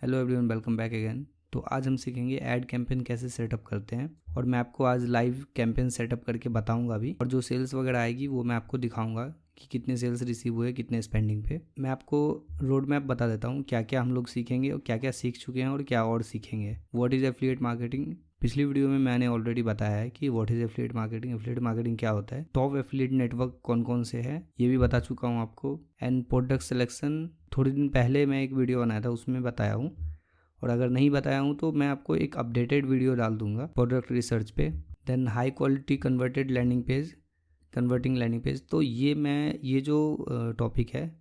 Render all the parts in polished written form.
Hello everyone, welcome back again. तो आज हम सीखेंगे ऐड कैंपेन कैसे सेटअप करते हैं और मैं आपको आज लाइव कैंपेन सेटअप करके बताऊंगा भी, और जो सेल्स वगैरह आएगी वो मैं आपको दिखाऊंगा कि कितने सेल्स रिसीव हुए, कितने स्पेंडिंग पे। मैं आपको रोड मैप बता देता हूँ क्या क्या हम लोग सीखेंगे और क्या क्या सीख चुके हैं और क्या और सीखेंगे। व्हाट इज़ एफिलिएट मार्केटिंग, पिछली वीडियो में मैंने ऑलरेडी बताया है कि what is affiliate marketing, affiliate marketing क्या होता है, टॉप एफिलिएट नेटवर्क कौन कौन से हैं ये भी बता चुका हूँ आपको, एंड प्रोडक्ट सिलेक्शन थोड़े दिन पहले मैं एक वीडियो बनाया था उसमें बताया हूँ, और अगर नहीं बताया हूँ तो मैं आपको एक अपडेटेड वीडियो डाल दूंगा प्रोडक्ट रिसर्च पे। Then high quality converted landing page, converting landing page. तो ये जो टॉपिक है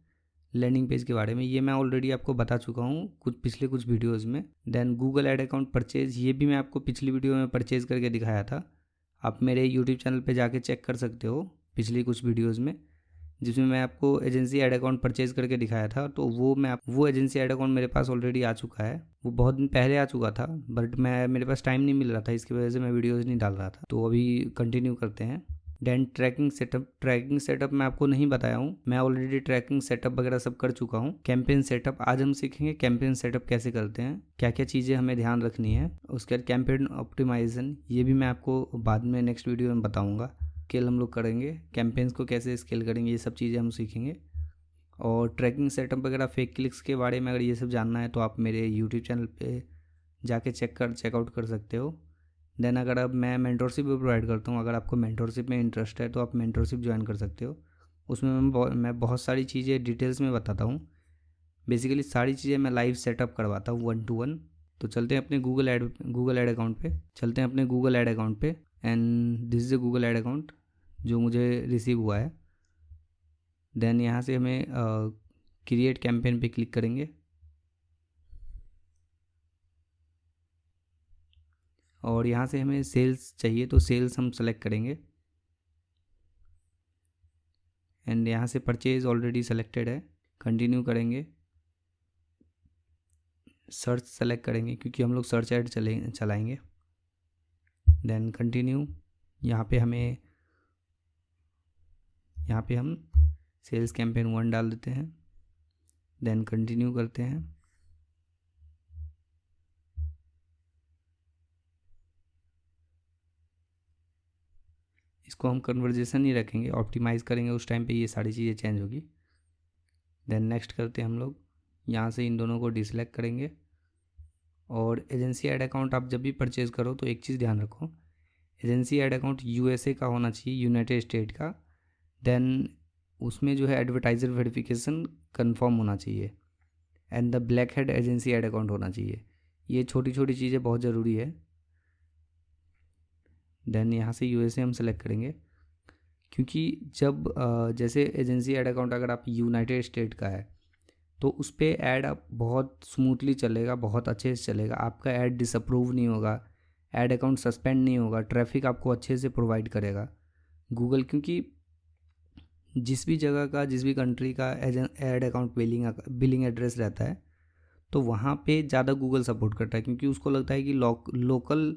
लैंडिंग पेज के बारे में, ये मैं ऑलरेडी आपको बता चुका हूँ पिछले कुछ वीडियोज़ में। Then Google ad account purchase, ये भी मैं आपको पिछली वीडियो में परचेज करके दिखाया था। आप मेरे यूट्यूब चैनल पर जाके चेक कर सकते हो पिछली कुछ वीडियोज़ में, जिसमें मैं आपको एजेंसी ऐड अकाउंट परचेज करके दिखाया था। तो वो एजेंसी ऐड अकाउंट मेरे पास ऑलरेडी आ चुका है, वो बहुत दिन पहले आ चुका था, बट मेरे पास टाइम नहीं मिल रहा था, इसकी वजह से मैं वीडियोज़ नहीं डाल रहा था। तो अभी कंटिन्यू करते हैं। देन ट्रैकिंग सेटअप मैं आपको नहीं बताया हूँ, मैं ऑलरेडी ट्रैकिंग सेटअप वगैरह सब कर चुका हूँ। कैंपेन सेटअप आज हम सीखेंगे, कैंपेन सेटअप कैसे करते हैं, क्या क्या चीज़ें हमें ध्यान रखनी है। उसके बाद कैंपेन ऑप्टिमाइजेशन, ये भी मैं आपको बाद में नेक्स्ट वीडियो में बताऊँगा। स्केल हम लोग करेंगे, कैंपेन्स को कैसे स्केल करेंगे, ये सब चीज़ें हम सीखेंगे। और ट्रैकिंग सेटअप वगैरह फेक क्लिक्स के बारे में अगर ये सब जानना है तो आप मेरे यूट्यूब चैनल पे जाके चेकआउट कर सकते हो। देन अगर अब मैं मेंटोरशिप भी प्रोवाइड करता हूँ, अगर आपको मेंटोरशिप में इंटरेस्ट है तो आप मेंटोरशिप ज्वाइन कर सकते हो। उसमें मैं बहुत सारी चीज़ें डिटेल्स में बताता हूँ। बेसिकली सारी चीज़ें मैं लाइव सेटअप करवाता हूँ 1-to-1। तो चलते हैं अपने गूगल एड अकाउंट पे, and this is a Google ad account जो मुझे रिसीव हुआ है। देन यहाँ से हमें क्रिएट कैंपेन पे क्लिक करेंगे और यहाँ से हमें सेल्स चाहिए तो सेल्स हम सेलेक्ट करेंगे, एंड यहाँ से परचेज ऑलरेडी सेलेक्टेड है। कंटिन्यू करेंगे, सर्च सेलेक्ट करेंगे क्योंकि हम लोग सर्च ऐड चलाएंगे। देन कंटिन्यू, यहाँ पे हम सेल्स कैंपेन 1 डाल देते हैं। देन कंटिन्यू करते हैं। इसको हम कन्वर्जेशन ही रखेंगे, ऑप्टिमाइज़ करेंगे, उस टाइम पे ये सारी चीज़ें चेंज होगी। देन नेक्स्ट करते हैं हम लोग, यहाँ से इन दोनों को डिसलेक्ट करेंगे। और एजेंसी ऐड अकाउंट आप जब भी परचेज़ करो तो एक चीज़ ध्यान रखो, एजेंसी ऐड अकाउंट यूएसए का होना चाहिए, यूनाइटेड स्टेट का। देन उसमें जो है एडवर्टाइज़र वेरिफिकेशन कंफर्म होना चाहिए, and the black head agency add account होना चाहिए। ये छोटी छोटी चीज़ें बहुत ज़रूरी है। देन यहाँ से यूएसए हम सेलेक्ट करेंगे क्योंकि जब जैसे एजेंसी ऐड अकाउंट अगर आप यूनाइटेड स्टेट का है तो उस पर ऐड आप बहुत स्मूथली चलेगा, बहुत अच्छे से चलेगा, आपका ऐड डिसअप्रूव नहीं होगा, ऐड अकाउंट सस्पेंड नहीं होगा, ट्रैफिक आपको अच्छे से प्रोवाइड करेगा गूगल। क्योंकि जिस भी जगह का, जिस भी कंट्री का ऐड अकाउंट बिलिंग एड्रेस रहता है तो वहाँ पे ज़्यादा गूगल सपोर्ट करता है, क्योंकि उसको लगता है कि लोकल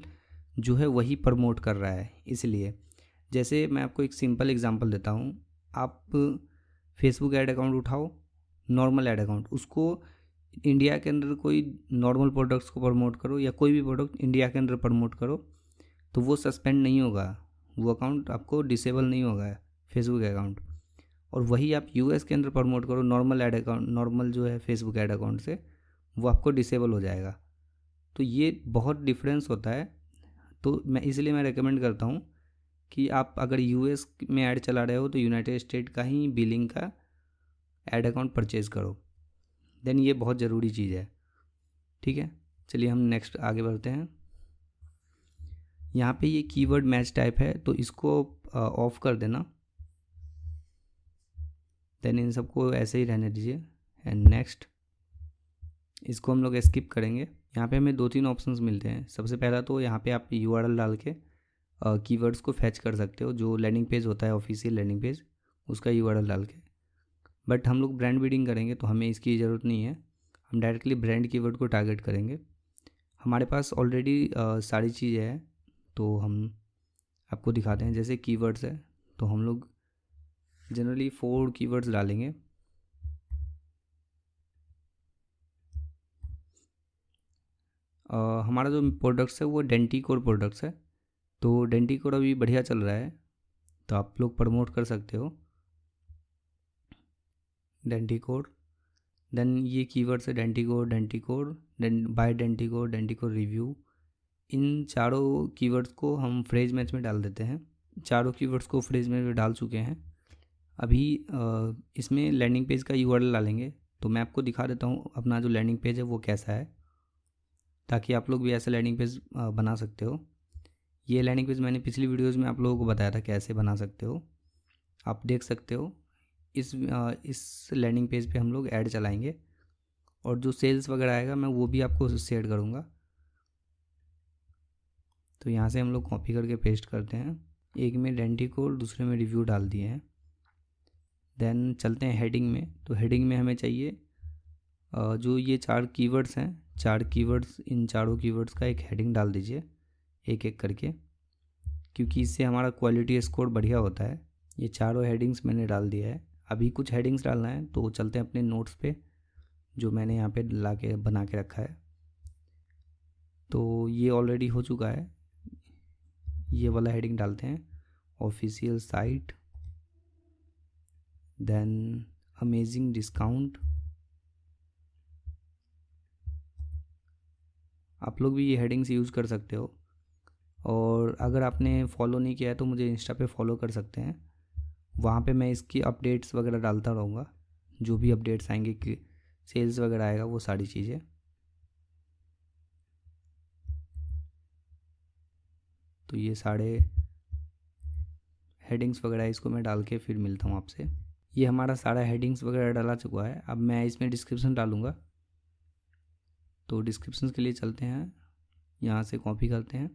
जो है वही प्रमोट कर रहा है। इसलिए जैसे मैं आपको एक सिंपल एग्जांपल देता हूँ, आप फेसबुक ऐड अकाउंट उठाओ, नॉर्मल ऐड अकाउंट, उसको इंडिया के अंदर कोई नॉर्मल प्रोडक्ट्स को प्रमोट करो या कोई भी प्रोडक्ट इंडिया के अंदर प्रमोट करो तो वो सस्पेंड नहीं होगा, वो अकाउंट आपको डिसेबल नहीं होगा फेसबुक अकाउंट। और वही आप यूएस के अंदर प्रमोट करो नॉर्मल ऐड अकाउंट, नॉर्मल जो है फेसबुक ऐड अकाउंट से, वो आपको डिसेबल हो जाएगा। तो ये बहुत डिफरेंस होता है। तो इसलिए मैं रेकमेंड करता हूँ कि आप अगर यूएस में ऐड चला रहे हो तो यूनाइटेड स्टेट का ही बिलिंग का ऐड अकाउंट परचेज़ करो। देन ये बहुत ज़रूरी चीज़ है। ठीक है, चलिए हम नेक्स्ट आगे बढ़ते हैं। यहाँ पे ये कीवर्ड मैच टाइप है तो इसको ऑफ कर देना। देन इन सबको ऐसे ही रहने दीजिए, एंड नेक्स्ट इसको हम लोग स्किप करेंगे। यहाँ पे हमें 2-3 ऑप्शंस मिलते हैं। सबसे पहला तो यहाँ पे आप यूआरएल डाल के कीवर्ड्स को फैच कर सकते हो, जो लैंडिंग पेज होता है ऑफिशियल लैंडिंग पेज, उसका यूआरएल डाल के। बट हम लोग ब्रांड बिल्डिंग करेंगे तो हमें इसकी ज़रूरत नहीं है, हम डायरेक्टली ब्रांड कीवर्ड को टारगेट करेंगे। हमारे पास ऑलरेडी सारी चीज़ें हैं तो हम आपको दिखाते हैं। जैसे कीवर्ड्स है तो हम लोग जनरली 4 कीवर्ड्स डालेंगे। हमारा जो प्रोडक्ट्स है वो डेंटिकोर प्रोडक्ट्स है। तो डेंटिकोर अभी बढ़िया चल रहा है, तो आप लोग प्रमोट कर सकते हो डेंटिकोर। देन ये कीवर्ड्स है डेंटिकोर, डेंटिकोर, बाय डेंटिकोर, डेंटिकोर रिव्यू। इन चारों कीवर्ड्स को हम फ्रेज मैच में डाल देते हैं। चारों कीवर्ड्स को फ्रेज मैच में डाल चुके हैं। अभी इसमें लैंडिंग पेज का यूआरएल डालेंगे। तो मैं आपको दिखा देता हूँ अपना जो लैंडिंग पेज है वो कैसा है, ताकि आप लोग भी ऐसा लैंडिंग पेज बना सकते हो। ये लैंडिंग पेज मैंने पिछली वीडियोज़ में आप लोगों को बताया था कैसे बना सकते हो, आप देख सकते हो। इस लैंडिंग पेज पे हम लोग ऐड चलाएंगे और जो सेल्स वगैरह आएगा मैं वो भी आपको शेयर करूँगा। तो यहाँ से हम लोग कॉपी करके पेस्ट करते हैं। एक में डेंटिकोर, दूसरे में रिव्यू डाल दिए हैं। देन चलते हैं हेडिंग में। तो हेडिंग में हमें चाहिए जो ये 4 कीवर्ड्स हैं, 4 कीवर्ड्स, इन चारों कीवर्ड्स का एक हेडिंग डाल दीजिए एक एक करके, क्योंकि इससे हमारा क्वालिटी स्कोर बढ़िया होता है। ये चारों हेडिंग्स मैंने डाल दिया है। अभी कुछ हेडिंग्स डालना है, तो चलते हैं अपने नोट्स पे जो मैंने यहाँ पे ला के बना के रखा है। तो ये ऑलरेडी हो चुका है। ये वाला हेडिंग डालते हैं, official site, then amazing discount. आप लोग भी ये हेडिंग्स यूज़ कर सकते हो, और अगर आपने फॉलो नहीं किया है तो मुझे इंस्टा पे फॉलो कर सकते हैं। वहाँ पे मैं इसकी अपडेट्स वगैरह डालता रहूँगा, जो भी अपडेट्स आएंगे कि सेल्स वगैरह आएगा वो सारी चीज़ें। तो ये सारे हेडिंग्स वगैरह इसको मैं डाल के फिर मिलता हूँ आपसे। ये हमारा सारा हेडिंग्स वगैरह डाला चुका है। अब मैं इसमें डिस्क्रिप्शन डालूँगा। तो डिस्क्रिप्शन के लिए चलते हैं, यहाँ से कॉपी करते हैं।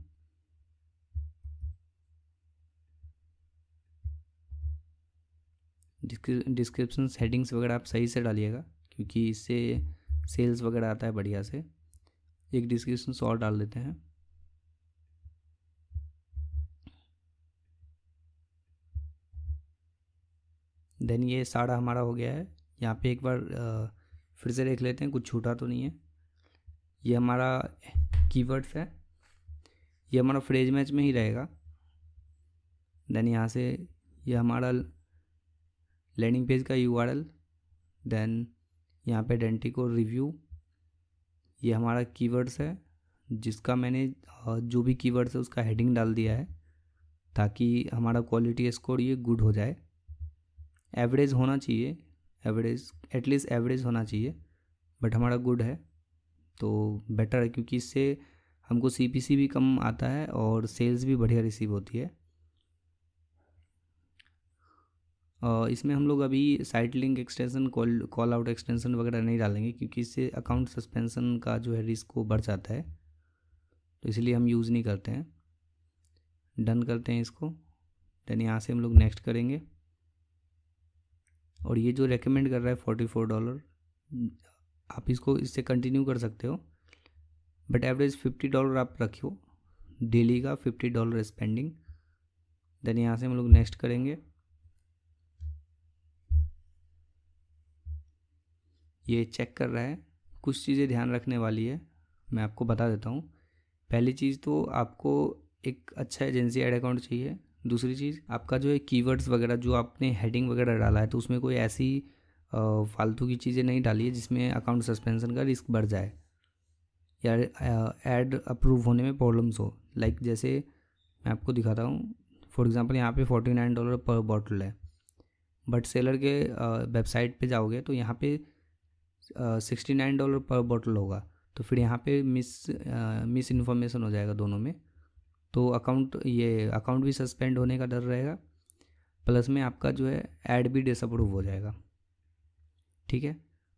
डिस्क्रिप्शन हेडिंग्स वगैरह आप सही से डालिएगा, क्योंकि इससे सेल्स वगैरह आता है बढ़िया से। एक डिस्क्रिप्शन और डाल देते हैं। देन ये सारा हमारा हो गया है। यहाँ पे एक बार फिर से देख लेते हैं कुछ छूटा तो नहीं है। ये हमारा कीवर्ड्स है, ये हमारा फ्रेज मैच में ही रहेगा। देन यहाँ से ये हमारा लैंडिंग पेज का यूआरएल, देन यहाँ पे डेंटिकोर रिव्यू। ये हमारा कीवर्ड्स है, जिसका मैंने जो भी कीवर्ड्स है उसका हेडिंग डाल दिया है, ताकि हमारा क्वालिटी स्कोर ये गुड हो जाए। एवरेज होना चाहिए, एवरेज एटलीस्ट एवरेज होना चाहिए, बट हमारा गुड है तो बेटर है, क्योंकि इससे हमको सीपीसी भी कम आता है और सेल्स भी बढ़िया रिसीव होती है। इसमें हम लोग अभी site link extension, call out extension वगैरह नहीं डालेंगे, क्योंकि इससे अकाउंट सस्पेंशन का जो है रिस्क वो बढ़ जाता है, तो इसलिए हम यूज़ नहीं करते हैं। डन करते हैं इसको। देन यहाँ से हम लोग नेक्स्ट करेंगे। और ये जो रेकमेंड कर रहा है $44, आप इसको इससे कंटिन्यू कर सकते हो, बट एवरेज $50 आप रखियो डेली का, $50 स्पेंडिंग। देन यहाँ से हम लोग नेक्स्ट करेंगे। ये चेक कर रहा है, कुछ चीज़ें ध्यान रखने वाली है, मैं आपको बता देता हूँ। पहली चीज़ तो आपको एक अच्छा एजेंसी ऐड अकाउंट चाहिए। दूसरी चीज़, आपका जो है कीवर्ड्स वगैरह जो आपने हेडिंग वगैरह डाला है, तो उसमें कोई ऐसी फालतू की चीज़ें नहीं डाली है जिसमें अकाउंट सस्पेंशन का रिस्क बढ़ जाए या ऐड अप्रूव होने में प्रॉब्लम्स हो। लाइक जैसे मैं आपको दिखाता हूँ, फॉर एग्ज़ाम्पल यहाँ पे $49 पर बॉटल है, बट सेलर के वेबसाइट पे जाओगे तो यहाँ पे $69 पर बॉटल होगा, तो फिर यहाँ पे मिस इन्फॉर्मेशन हो जाएगा दोनों में। तो अकाउंट भी सस्पेंड होने का डर रहेगा, प्लस में आपका जो है ऐड भी डिसअप्रूव हो जाएगा। ठीक है,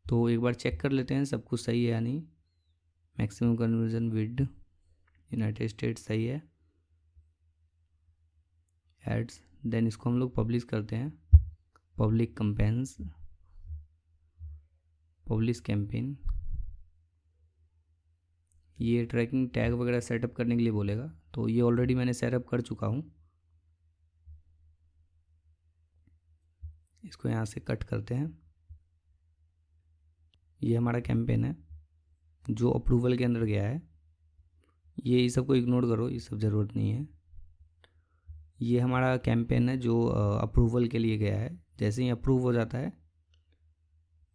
तो एक बार चेक कर लेते हैं सब कुछ सही है या नहीं। Maximum conversion with United states सही है, एड्स। देन इसको हम लोग पब्लिश करते हैं, पब्लिक कैंपेन्स, पब्लिश कैंपेन। ये ट्रैकिंग टैग वगैरह सेटअप करने के लिए बोलेगा, तो ये ऑलरेडी मैंने सेटअप कर चुका हूँ। इसको यहाँ से कट करते हैं। ये हमारा कैंपेन है जो अप्रूवल के अंदर गया है। ये सबको इग्नोर करो, ये सब ज़रूरत नहीं है। ये हमारा कैंपेन है जो अप्रूवल के लिए गया है। जैसे ही अप्रूव हो जाता है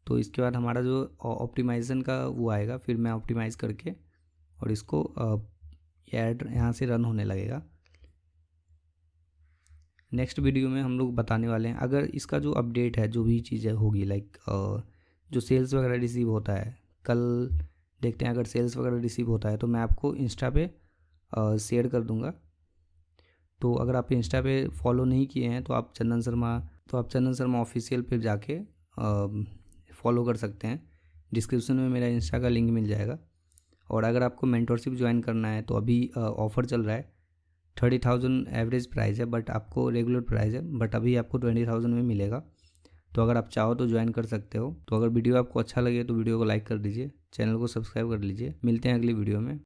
तो इसके बाद हमारा जो ऑप्टिमाइजेशन का वो आएगा, फिर मैं ऑप्टिमाइज़ करके और इसको ऐड यहाँ से रन होने लगेगा। नेक्स्ट वीडियो में हम लोग बताने वाले हैं अगर इसका जो अपडेट है, जो भी चीज़ें होगी, लाइक जो सेल्स वगैरह रिसीव होता है, कल देखते हैं अगर सेल्स वगैरह रिसीव होता है तो मैं आपको इंस्टा पे शेयर कर दूंगा। तो अगर आप इंस्टा पे फॉलो नहीं किए हैं तो आप चंदन शर्मा ऑफिशियल पे जाके फॉलो कर सकते हैं। डिस्क्रिप्शन में मेरा इंस्टा का लिंक मिल जाएगा। और अगर आपको मेंटरशिप ज्वाइन करना है तो अभी ऑफ़र चल रहा है। 30,000 एवरेज प्राइस है, बट आपको रेगुलर प्राइस है, बट अभी आपको 20,000 में मिलेगा। तो अगर आप चाहो तो ज्वाइन कर सकते हो। तो अगर वीडियो आपको अच्छा लगे तो वीडियो को लाइक कर दीजिए, चैनल को सब्सक्राइब कर लीजिए। मिलते हैं अगली वीडियो में।